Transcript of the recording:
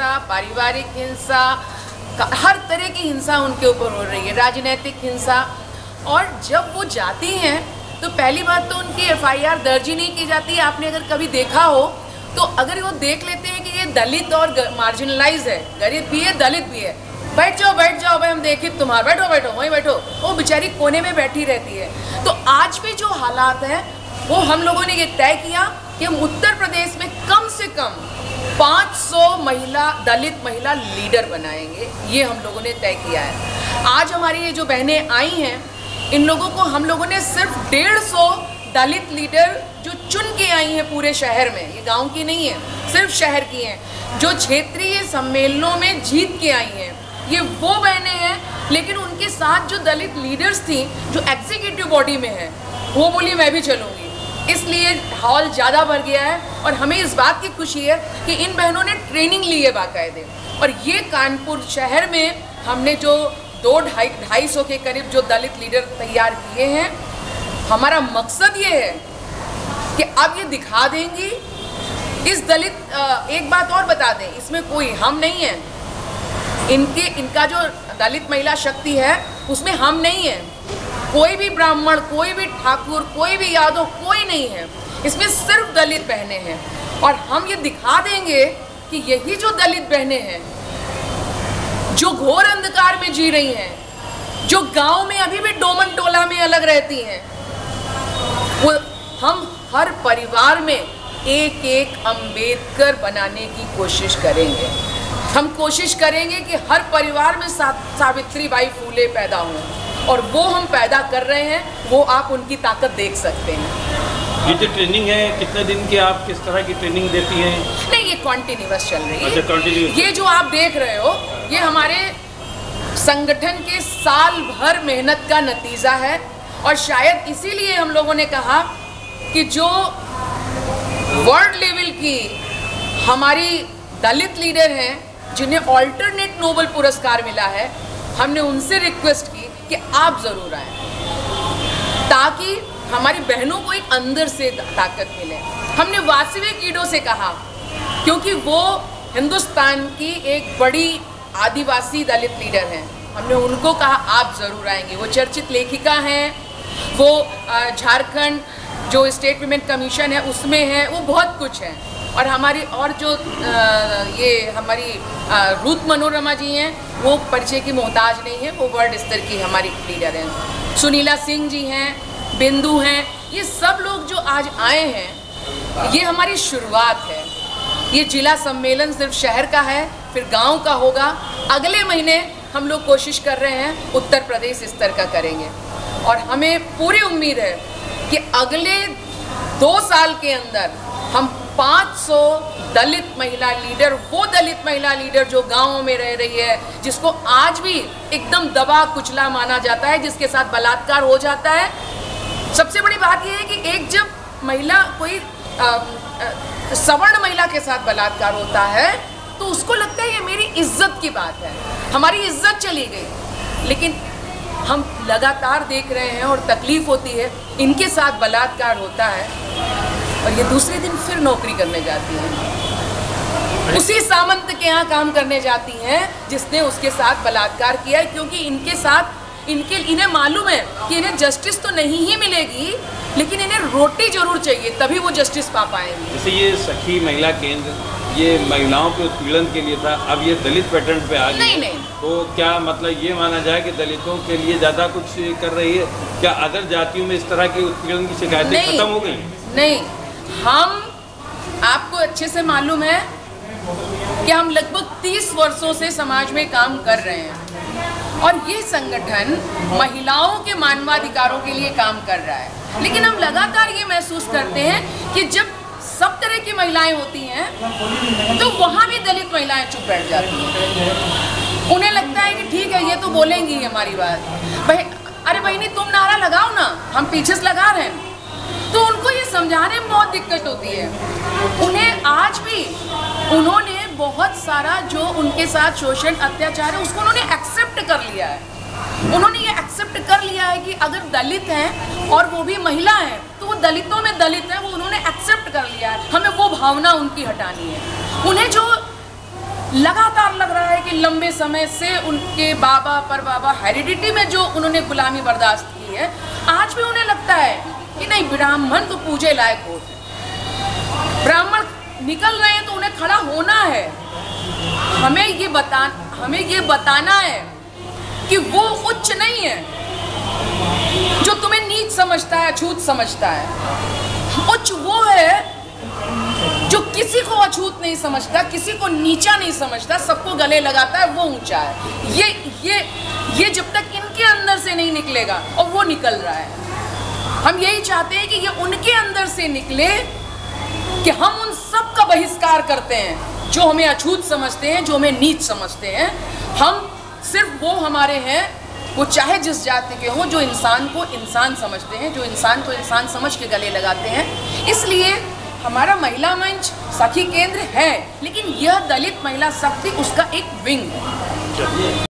हिंसा, पारिवारिक हिंसा, हर तरह की हिंसा उनके ऊपर हो रही है, राजनीतिक हिंसा। और जब वो जाती हैं तो पहली बात तो उनकी FIR दर्ज ही नहीं की जाती है। आपने अगर कभी देखा हो तो अगर वो देख लेते हैं कि ये दलित और मार्जिनलाइज है, गरीब भी है, दलित भी है, बैठ जाओ भाई, हम देखें तुम्हारा, बैठो बैठो वहीं बैठो, वो बेचारी कोने में बैठी रहती है। तो आज भी जो हालात हैं वो हम लोगों ने ये तय किया कि हम उत्तर प्रदेश में कम से कम 500 दलित महिला लीडर बनाएंगे, ये हम लोगों ने तय किया है। आज हमारी ये जो बहनें आई हैं, इन लोगों को हम लोगों ने सिर्फ 150 दलित लीडर जो चुन के आई हैं पूरे शहर में, ये गांव की नहीं है, सिर्फ शहर की हैं, जो क्षेत्रीय सम्मेलनों में जीत के आई हैं, ये वो बहनें हैं। लेकिन उनके साथ जो दलित लीडर्स थी जो एग्जीक्यूटिव बॉडी में है, वो बोली मैं भी चलूँगी, इसलिए हॉल ज़्यादा भर गया है। और हमें इस बात की खुशी है कि इन बहनों ने ट्रेनिंग ली है बाकायदे। और ये कानपुर शहर में हमने जो 200-250 के करीब जो दलित लीडर तैयार किए हैं, हमारा मकसद ये है कि अब ये दिखा देंगी इस दलित। एक बात और बता दें, इसमें कोई हम नहीं है, इनका जो दलित महिला शक्ति है उसमें हम नहीं है, कोई भी ब्राह्मण, कोई भी ठाकुर, कोई भी यादव, कोई नहीं है, इसमें सिर्फ दलित बहनें हैं। और हम ये दिखा देंगे कि यही जो दलित बहनें हैं जो घोर अंधकार में जी रही हैं, जो गांव में अभी भी डोमन टोला में अलग रहती हैं, वो हम हर परिवार में एक एक अम्बेडकर बनाने की कोशिश करेंगे। हम कोशिश करेंगे कि हर परिवार में सावित्रीबाई फूले पैदा हों, और वो हम पैदा कर रहे हैं, वो आप उनकी ताकत देख सकते हैं। ये जो ट्रेनिंग है कितने दिन की, आप किस तरह की ट्रेनिंग देती हैं? नहीं, ये कॉन्टिन्यूअस चल रही है। अच्छा, कंटिन्यूअस। ये जो आप देख रहे हो ये हमारे संगठन के साल भर मेहनत का नतीजा है। और शायद इसीलिए हम लोगों ने कहा कि जो वर्ल्ड लेवल की हमारी दलित लीडर हैं जिन्हें ऑल्टरनेट नोबेल पुरस्कार मिला है, हमने उनसे रिक्वेस्ट की कि आप ज़रूर आएँ, ताकि हमारी बहनों को एक अंदर से ताकत मिले। हमने वासवी कीडो से कहा, क्योंकि वो हिंदुस्तान की एक बड़ी आदिवासी दलित लीडर हैं, हमने उनको कहा आप ज़रूर आएंगे। वो चर्चित लेखिका हैं, वो झारखंड जो स्टेट विमेन कमीशन है उसमें है, वो बहुत कुछ है। और हमारी और जो ये हमारी रूथ मनोरमा जी हैं, वो परिचय की मोहताज नहीं है, वो वर्ल्ड स्तर की हमारी लीडर हैं। सुनीला सिंह जी हैं, बिंदु हैं, ये सब लोग जो आज आए हैं, ये हमारी शुरुआत है। ये जिला सम्मेलन सिर्फ शहर का है, फिर गांव का होगा। अगले महीने हम लोग कोशिश कर रहे हैं उत्तर प्रदेश स्तर का करेंगे। और हमें पूरी उम्मीद है कि अगले 2 साल के अंदर हम 500 दलित महिला लीडर, वो दलित महिला लीडर जो गाँवों में रह रही है, जिसको आज भी एकदम दबा कुचला माना जाता है, जिसके साथ बलात्कार हो जाता है। सबसे बड़ी बात यह है कि एक जब महिला, कोई सवर्ण महिला के साथ बलात्कार होता है तो उसको लगता है ये मेरी इज्जत की बात है, हमारी इज्जत चली गई। लेकिन हम लगातार देख रहे हैं और तकलीफ होती है, इनके साथ बलात्कार होता है और ये दूसरे दिन फिर नौकरी करने जाती हैं, उसी सामंत के यहाँ काम करने जाती हैं जिसने उसके साथ बलात्कार किया है। क्योंकि इनके साथ इन्हें मालूम है कि इन्हें जस्टिस तो नहीं ही मिलेगी, लेकिन इन्हें रोटी जरूर चाहिए, तभी वो जस्टिस पा पाएंगे। जैसे ये सखी महिला केंद्र, ये महिलाओं के उत्पीड़न के लिए था, अब ये दलित पैटर्न पे आ गई। नहीं, तो क्या मतलब ये माना जाए कि दलितों के लिए ज़्यादा कुछ कर रही है? क्या अदर जातियों में इस तरह की उत्पीड़न की शिकायतें खत्म हो गई? नहीं, हम, आपको अच्छे से मालूम है कि हम लगभग 30 वर्षों से समाज में काम कर रहे हैं, और ये संगठन महिलाओं के मानवाधिकारों के लिए काम कर रहा है। लेकिन हम लगातार ये महसूस करते हैं कि जब सब तरह की महिलाएं होती हैं तो वहाँ भी दलित महिलाएं चुप बैठ जाती हैं। उन्हें लगता है कि ठीक है, ये तो बोलेंगी हमारी बात, अरे बहनी तुम नारा लगाओ ना, हम पीछे से लगा रहे हैं। तो उनको ये समझाने में बहुत दिक्कत होती है। उन्हें आज भी, उन्होंने बहुत सारा जो उनके साथ शोषण अत्याचार है उसको उन्होंने एक्सेप्ट कर लिया है। उन्होंने ये एक्सेप्ट कर लिया है कि अगर दलित हैं और वो भी महिला हैं तो वो दलितों में दलित हैं, वो उन्होंने एक्सेप्ट कर लिया है। हमें वो भावना उनकी हटानी है। उन्हें जो लगातार लग रहा है कि लंबे समय से उनके बाबा पर बाबा हेरिडिटी में जो उन्होंने गुलामी बर्दाश्त की है, आज भी उन्हें लगता है कि नहीं, ब्राह्मण तो पूजे लायक होते, ब्राह्मण निकल रहे हैं तो उन्हें खड़ा होना है। हमें ये बताना है कि वो उच्च नहीं है जो तुम्हें नीच समझता है, अछूत समझता है। उच्च वो है जो किसी को अछूत नहीं समझता, किसी को नीचा नहीं समझता, सबको गले लगाता है, वो ऊंचा है। ये जब तक इनके अंदर से नहीं निकलेगा, और वो निकल रहा है। हम यही चाहते हैं कि ये उनके अंदर से निकले कि हम उन सब का बहिष्कार करते हैं जो हमें अछूत समझते हैं, जो हमें नीच समझते हैं। हम सिर्फ वो हमारे हैं, वो चाहे जिस जाति के हों, जो इंसान को इंसान समझते हैं, जो इंसान को इंसान समझ के गले लगाते हैं। इसलिए हमारा महिला मंच सखी केंद्र है, लेकिन यह दलित महिला शक्ति उसका एक विंग है।